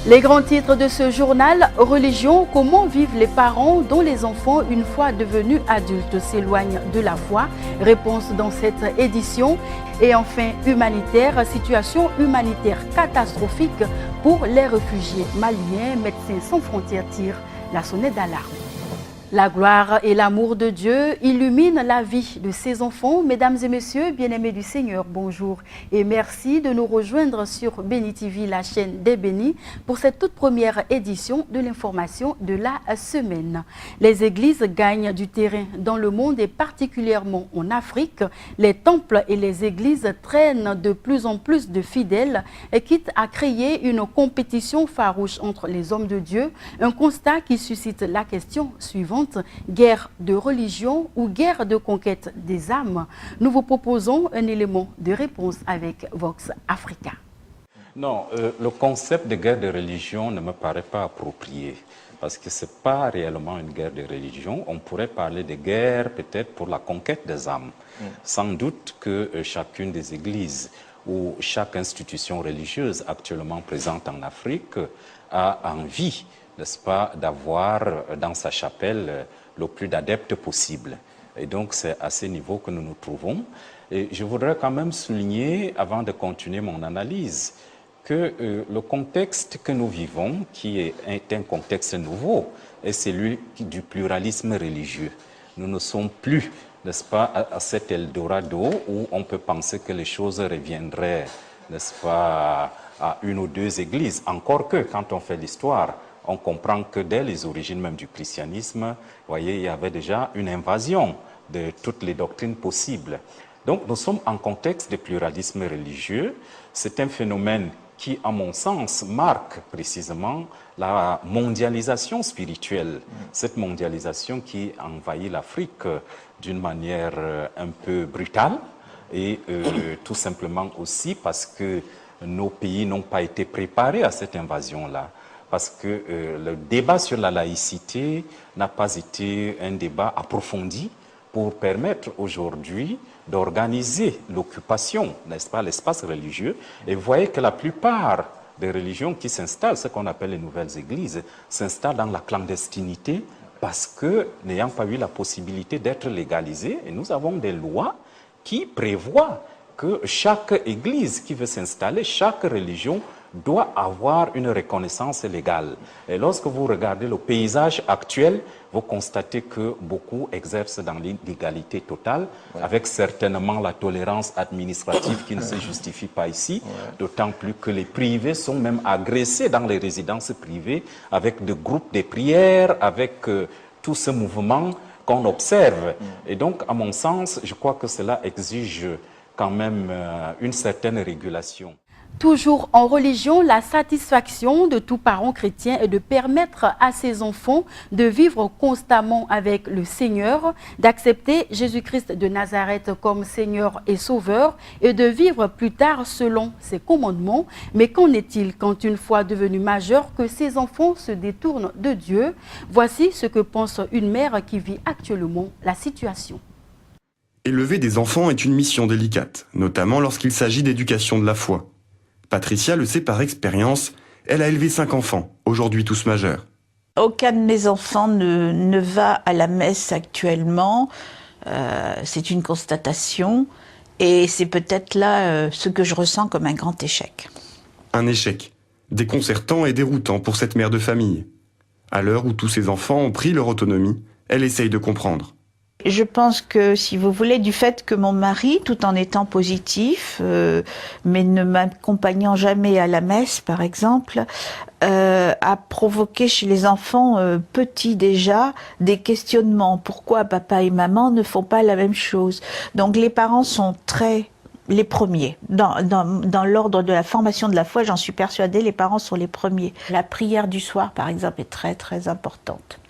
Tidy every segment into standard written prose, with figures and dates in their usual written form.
Les grands titres de ce journal, religion, comment vivent les parents dont les enfants, une fois devenus adultes, s'éloignent de la foi? Réponse dans cette édition. Et enfin, humanitaire, situation humanitaire catastrophique pour les réfugiés maliens. Médecins sans frontières tire la sonnette d'alarme. La gloire et l'amour de Dieu illuminent la vie de ses enfants. Mesdames et messieurs, bien-aimés du Seigneur, bonjour et merci de nous rejoindre sur Béni TV, la chaîne des bénis, pour cette toute première édition de l'information de la semaine. Les églises gagnent du terrain dans le monde et particulièrement en Afrique. Les temples et les églises traînent de plus en plus de fidèles et quitte à créer une compétition farouche entre les hommes de Dieu. Un constat qui suscite la question suivante. Guerre de religion ou guerre de conquête des âmes? Nous vous proposons un élément de réponse avec Vox Africa. Non, le concept de guerre de religion ne me paraît pas approprié parce que ce n'est pas réellement une guerre de religion. On pourrait parler de guerre peut-être pour la conquête des âmes. Sans doute que chacune des églises ou chaque institution religieuse actuellement présente en Afrique a envie, n'est-ce pas, d'avoir dans sa chapelle le plus d'adeptes possible. Et donc, c'est à ce niveau que nous nous trouvons. Et je voudrais quand même souligner, avant de continuer mon analyse, que le contexte que nous vivons, qui est un contexte nouveau, est celui du pluralisme religieux. Nous ne sommes plus, n'est-ce pas, à cet Eldorado où on peut penser que les choses reviendraient, n'est-ce pas, à une ou deux églises. Encore que, quand on fait l'histoire, on comprend que dès les origines même du christianisme, vous voyez, il y avait déjà une invasion de toutes les doctrines possibles. Donc nous sommes en contexte de pluralisme religieux. C'est un phénomène qui, à mon sens, marque précisément la mondialisation spirituelle. Cette mondialisation qui envahit l'Afrique d'une manière un peu brutale et tout simplement aussi parce que nos pays n'ont pas été préparés à cette invasion-là. Parce que le débat sur la laïcité n'a pas été un débat approfondi pour permettre aujourd'hui d'organiser l'occupation, n'est-ce pas, l'espace religieux. Et vous voyez que la plupart des religions qui s'installent, ce qu'on appelle les nouvelles églises, s'installent dans la clandestinité parce que, n'ayant pas eu la possibilité d'être légalisées, et nous avons des lois qui prévoient que chaque église qui veut s'installer, chaque religion doit avoir une reconnaissance légale. Et lorsque vous regardez le paysage actuel, vous constatez que beaucoup exercent dans l'illégalité totale, avec certainement la tolérance administrative qui ne se justifie pas ici, d'autant plus que les privés sont même agressés dans les résidences privées avec des groupes de prières, avec tout ce mouvement qu'on observe. Et donc, à mon sens, je crois que cela exige quand même une certaine régulation. Toujours en religion, la satisfaction de tout parent chrétien est de permettre à ses enfants de vivre constamment avec le Seigneur, d'accepter Jésus-Christ de Nazareth comme Seigneur et Sauveur et de vivre plus tard selon ses commandements. Mais qu'en est-il quand une fois devenus majeurs que ces enfants se détournent de Dieu? Voici ce que pense une mère qui vit actuellement la situation. Élever des enfants est une mission délicate, notamment lorsqu'il s'agit d'éducation de la foi. Patricia le sait par expérience, elle a élevé 5 enfants, aujourd'hui tous majeurs. Aucun de mes enfants ne va à la messe actuellement, c'est une constatation, et c'est peut-être là ce que je ressens comme un grand échec. Un échec, déconcertant et déroutant pour cette mère de famille. À l'heure où tous ses enfants ont pris leur autonomie, elle essaye de comprendre. Je pense que, si vous voulez, du fait que mon mari, tout en étant positif, mais ne m'accompagnant jamais à la messe, par exemple, a provoqué chez les enfants petits déjà des questionnements. Pourquoi papa et maman ne font pas la même chose? Donc les parents sont les premiers. Dans l'ordre de la formation de la foi, j'en suis persuadée, les parents sont les premiers. La prière du soir, par exemple, est très très importante.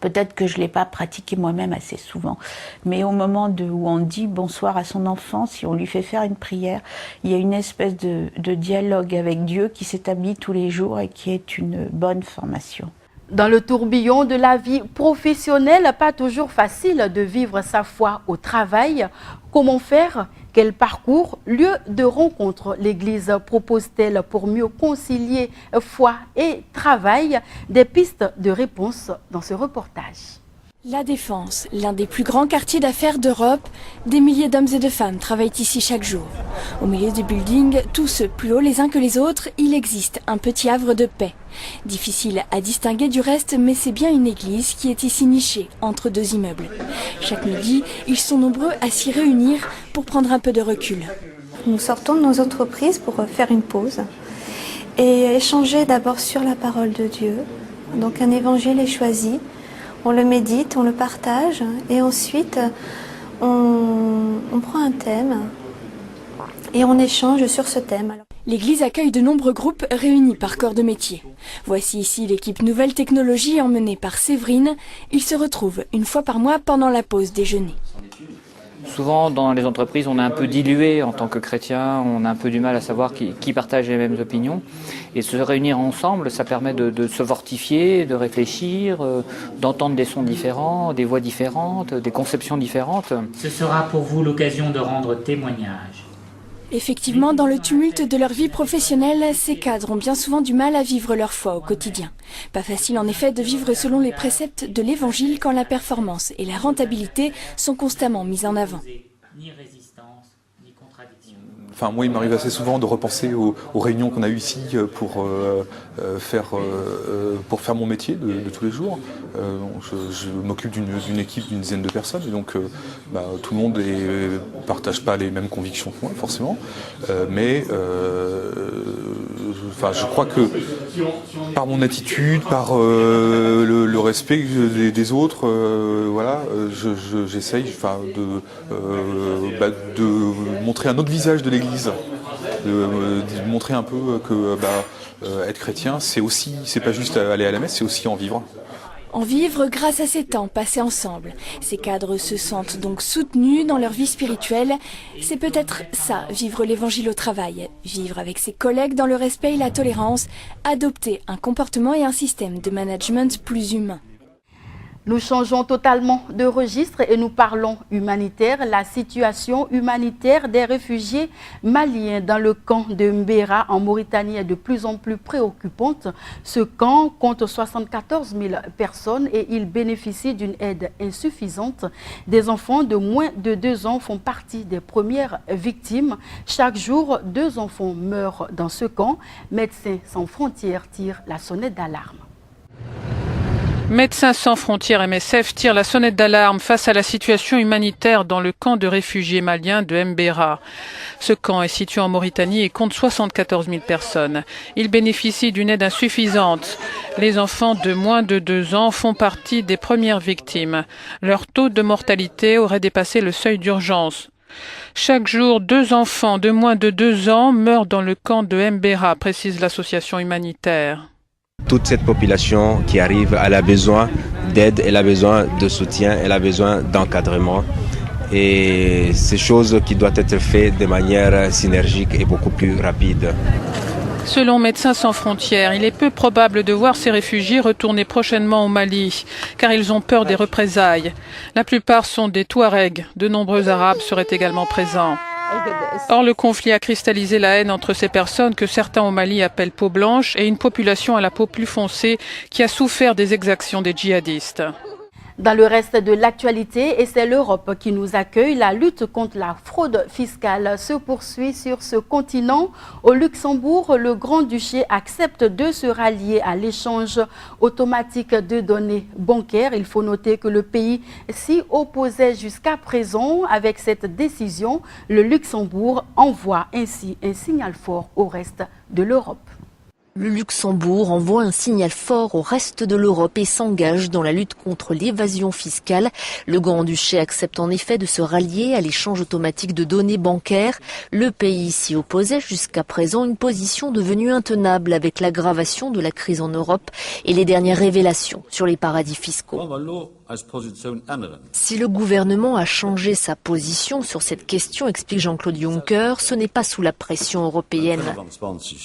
Peut-être que je ne l'ai pas pratiqué moi-même assez souvent. Mais au moment où on dit bonsoir à son enfant, si on lui fait faire une prière, il y a une espèce de dialogue avec Dieu qui s'établit tous les jours et qui est une bonne formation. Dans le tourbillon de la vie professionnelle, pas toujours facile de vivre sa foi au travail. Comment faire? Quel parcours, lieu de rencontre l'Église propose-t-elle pour mieux concilier foi et travail? Des pistes de réponse dans ce reportage. La Défense, l'un des plus grands quartiers d'affaires d'Europe, des milliers d'hommes et de femmes travaillent ici chaque jour. Au milieu du building, tous plus hauts les uns que les autres, il existe un petit havre de paix. Difficile à distinguer du reste, mais c'est bien une église qui est ici nichée entre deux immeubles. Chaque midi, ils sont nombreux à s'y réunir pour prendre un peu de recul. Nous sortons de nos entreprises pour faire une pause et échanger d'abord sur la parole de Dieu. Donc un évangile est choisi. On le médite, on le partage et ensuite on prend un thème et on échange sur ce thème. L'église accueille de nombreux groupes réunis par corps de métier. Voici ici l'équipe Nouvelle Technologie emmenée par Séverine. Ils se retrouvent une fois par mois pendant la pause déjeuner. Souvent, dans les entreprises, on est un peu dilué en tant que chrétien, on a un peu du mal à savoir qui partage les mêmes opinions. Et se réunir ensemble, ça permet de se fortifier, de réfléchir, d'entendre des sons différents, des voix différentes, des conceptions différentes. Ce sera pour vous l'occasion de rendre témoignage. Effectivement, dans le tumulte de leur vie professionnelle, ces cadres ont bien souvent du mal à vivre leur foi au quotidien. Pas facile en effet de vivre selon les préceptes de l'Évangile quand la performance et la rentabilité sont constamment mises en avant. Ni résistance, ni contradiction. Enfin, moi, il m'arrive assez souvent de repenser aux réunions qu'on a eues ici pour faire mon métier de tous les jours. Je m'occupe d'une équipe d'une dizaine de personnes et donc tout le monde ne partage pas les mêmes convictions que moi, forcément. Mais je crois que par mon attitude, par le respect des autres, j'essaye de montrer un autre visage de l'Église, de montrer un peu que être chrétien, c'est pas juste aller à la messe, c'est aussi en vivre. En vivre grâce à ces temps passés ensemble. Ces cadres se sentent donc soutenus dans leur vie spirituelle. C'est peut-être ça, vivre l'évangile au travail. Vivre avec ses collègues dans le respect et la tolérance. Adopter un comportement et un système de management plus humain. Nous changeons totalement de registre et nous parlons humanitaire. La situation humanitaire des réfugiés maliens dans le camp de Mbera en Mauritanie est de plus en plus préoccupante. Ce camp compte 74 000 personnes et il bénéficie d'une aide insuffisante. Des enfants de moins de 2 ans font partie des premières victimes. Chaque jour, 2 enfants meurent dans ce camp. Médecins sans frontières tire la sonnette d'alarme. Médecins sans frontières MSF tire la sonnette d'alarme face à la situation humanitaire dans le camp de réfugiés maliens de Mbera. Ce camp est situé en Mauritanie et compte 74 000 personnes. Il bénéficie d'une aide insuffisante. Les enfants de moins de 2 ans font partie des premières victimes. Leur taux de mortalité aurait dépassé le seuil d'urgence. Chaque jour, 2 enfants de moins de 2 ans meurent dans le camp de Mbera, précise l'association humanitaire. Toute cette population qui arrive, elle a besoin d'aide, elle a besoin de soutien, elle a besoin d'encadrement. Et c'est choses qui doivent être faites de manière synergique et beaucoup plus rapide. Selon Médecins sans frontières, il est peu probable de voir ces réfugiés retourner prochainement au Mali, car ils ont peur des représailles. La plupart sont des Touaregs, de nombreux Arabes seraient également présents. Or, le conflit a cristallisé la haine entre ces personnes que certains au Mali appellent peau blanche et une population à la peau plus foncée qui a souffert des exactions des djihadistes. Dans le reste de l'actualité, et c'est l'Europe qui nous accueille, la lutte contre la fraude fiscale se poursuit sur ce continent. Au Luxembourg, le Grand-Duché accepte de se rallier à l'échange automatique de données bancaires. Il faut noter que le pays s'y opposait jusqu'à présent. Avec cette décision, le Luxembourg envoie ainsi un signal fort au reste de l'Europe. Le Luxembourg envoie un signal fort au reste de l'Europe et s'engage dans la lutte contre l'évasion fiscale. Le Grand-Duché accepte en effet de se rallier à l'échange automatique de données bancaires. Le pays s'y opposait jusqu'à présent, une position devenue intenable avec l'aggravation de la crise en Europe et les dernières révélations sur les paradis fiscaux. Si le gouvernement a changé sa position sur cette question, explique Jean-Claude Juncker, ce n'est pas sous la pression européenne.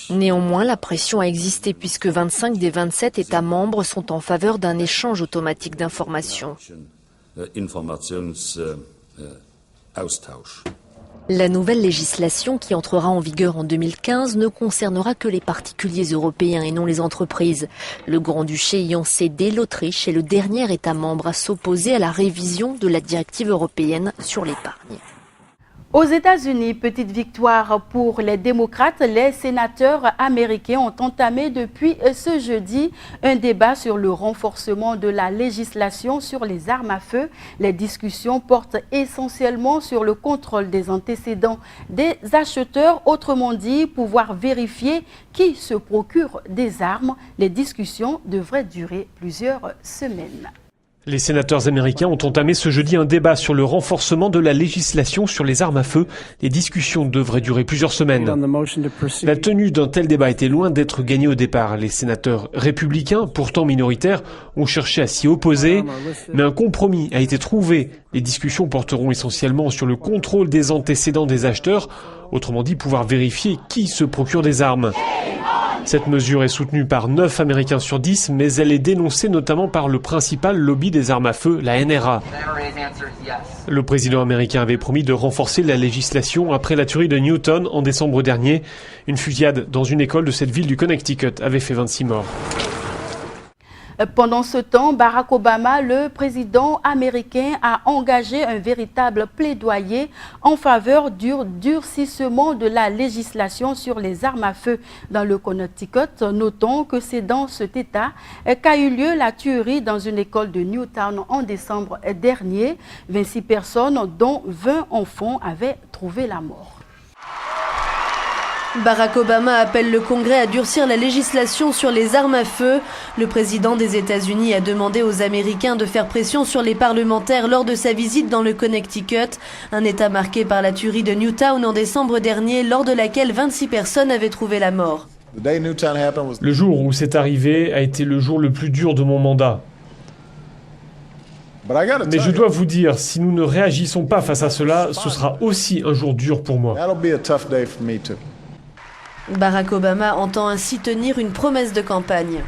Néanmoins, la pression a existé puisque 25 des 27 États membres sont en faveur d'un échange automatique d'informations. La nouvelle législation qui entrera en vigueur en 2015 ne concernera que les particuliers européens et non les entreprises. Le Grand-Duché ayant cédé, l'Autriche est le dernier État membre à s'opposer à la révision de la directive européenne sur l'épargne. Aux États-Unis, petite victoire pour les démocrates, les sénateurs américains ont entamé depuis ce jeudi un débat sur le renforcement de la législation sur les armes à feu. Les discussions portent essentiellement sur le contrôle des antécédents des acheteurs, autrement dit, pouvoir vérifier qui se procure des armes. Les discussions devraient durer plusieurs semaines. Les sénateurs américains ont entamé ce jeudi un débat sur le renforcement de la législation sur les armes à feu. Les discussions devraient durer plusieurs semaines. La tenue d'un tel débat était loin d'être gagnée au départ. Les sénateurs républicains, pourtant minoritaires, ont cherché à s'y opposer, mais un compromis a été trouvé. Les discussions porteront essentiellement sur le contrôle des antécédents des acheteurs, autrement dit pouvoir vérifier qui se procure des armes. Cette mesure est soutenue par 9 Américains sur 10, mais elle est dénoncée notamment par le principal lobby des armes à feu, la NRA. Le président américain avait promis de renforcer la législation après la tuerie de Newtown en décembre dernier. Une fusillade dans une école de cette ville du Connecticut avait fait 26 morts. Pendant ce temps, Barack Obama, le président américain, a engagé un véritable plaidoyer en faveur du durcissement de la législation sur les armes à feu dans le Connecticut. Notons que c'est dans cet État qu'a eu lieu la tuerie dans une école de Newtown en décembre dernier. 26 personnes, dont 20 enfants, avaient trouvé la mort. Barack Obama appelle le Congrès à durcir la législation sur les armes à feu. Le président des États-Unis a demandé aux Américains de faire pression sur les parlementaires lors de sa visite dans le Connecticut, un État marqué par la tuerie de Newtown en décembre dernier, lors de laquelle 26 personnes avaient trouvé la mort. Le jour où c'est arrivé a été le jour le plus dur de mon mandat. Mais je dois vous dire, si nous ne réagissons pas face à cela, ce sera aussi un jour dur pour moi. Barack Obama entend ainsi tenir une promesse de campagne.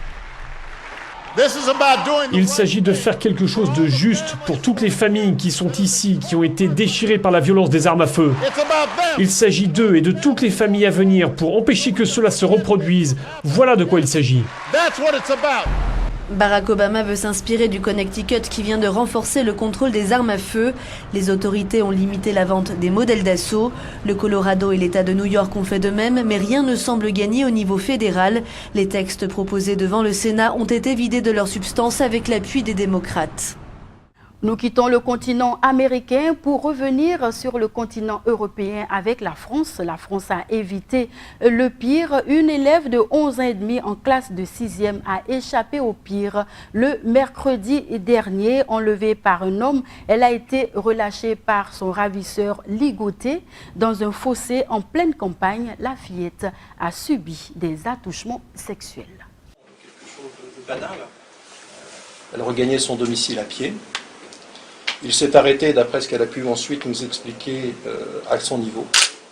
Il s'agit de faire quelque chose de juste pour toutes les familles qui sont ici, qui ont été déchirées par la violence des armes à feu. Il s'agit d'eux et de toutes les familles à venir pour empêcher que cela se reproduise. Voilà de quoi il s'agit. Barack Obama veut s'inspirer du Connecticut qui vient de renforcer le contrôle des armes à feu. Les autorités ont limité la vente des modèles d'assaut. Le Colorado et l'État de New York ont fait de même, mais rien ne semble gagner au niveau fédéral. Les textes proposés devant le Sénat ont été vidés de leur substance avec l'appui des démocrates. Nous quittons le continent américain pour revenir sur le continent européen avec la France. La France a évité le pire. Une élève de 11 ans et demi en classe de 6e a échappé au pire. Le mercredi dernier, enlevée par un homme, elle a été relâchée par son ravisseur ligoté dans un fossé en pleine campagne. La fillette a subi des attouchements sexuels. Elle regagnait son domicile à pied. Il s'est arrêté, d'après ce qu'elle a pu ensuite nous expliquer, à son niveau.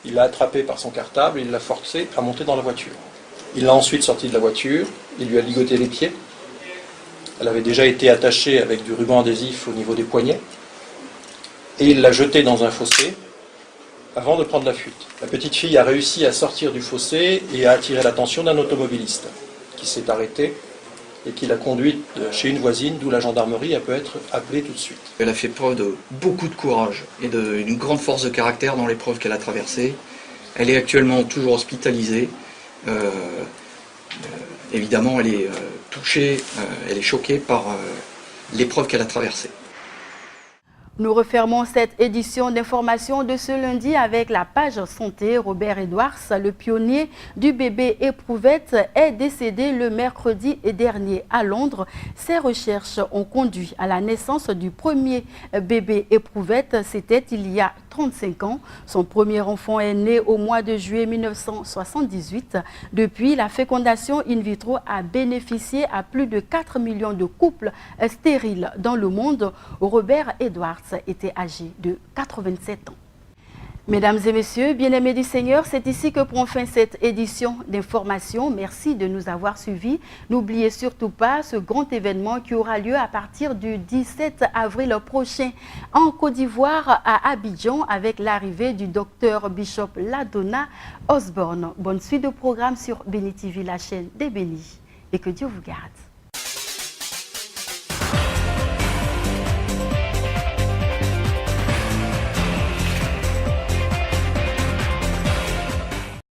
Il l'a attrapé par son cartable et il l'a forcé à monter dans la voiture. Il l'a ensuite sorti de la voiture, il lui a ligoté les pieds. Elle avait déjà été attachée avec du ruban adhésif au niveau des poignets. Et il l'a jetée dans un fossé avant de prendre la fuite. La petite fille a réussi à sortir du fossé et à attirer l'attention d'un automobiliste qui s'est arrêté et qui l'a conduite chez une voisine, d'où la gendarmerie a pu être appelée tout de suite. Elle a fait preuve de beaucoup de courage et d'une grande force de caractère dans l'épreuve qu'elle a traversée. Elle est actuellement toujours hospitalisée. Évidemment, elle est touchée, elle est choquée par l'épreuve qu'elle a traversée. Nous refermons cette édition d'information de ce lundi avec la page santé. Robert Edwards, le pionnier du bébé éprouvette, est décédé le mercredi dernier à Londres. Ses recherches ont conduit à la naissance du premier bébé éprouvette. C'était il y a 35 ans. Son premier enfant est né au mois de juillet 1978. Depuis, la fécondation in vitro a bénéficié à plus de 4 millions de couples stériles dans le monde. Robert Edwards était âgé de 87 ans. Mesdames et messieurs, bien-aimés du Seigneur, c'est ici que prend fin cette édition d'information. Merci de nous avoir suivis. N'oubliez surtout pas ce grand événement qui aura lieu à partir du 17 avril prochain en Côte d'Ivoire à Abidjan avec l'arrivée du docteur Bishop Ladonna Osborne. Bonne suite de programme sur Béni TV, la chaîne des bénis. Et que Dieu vous garde.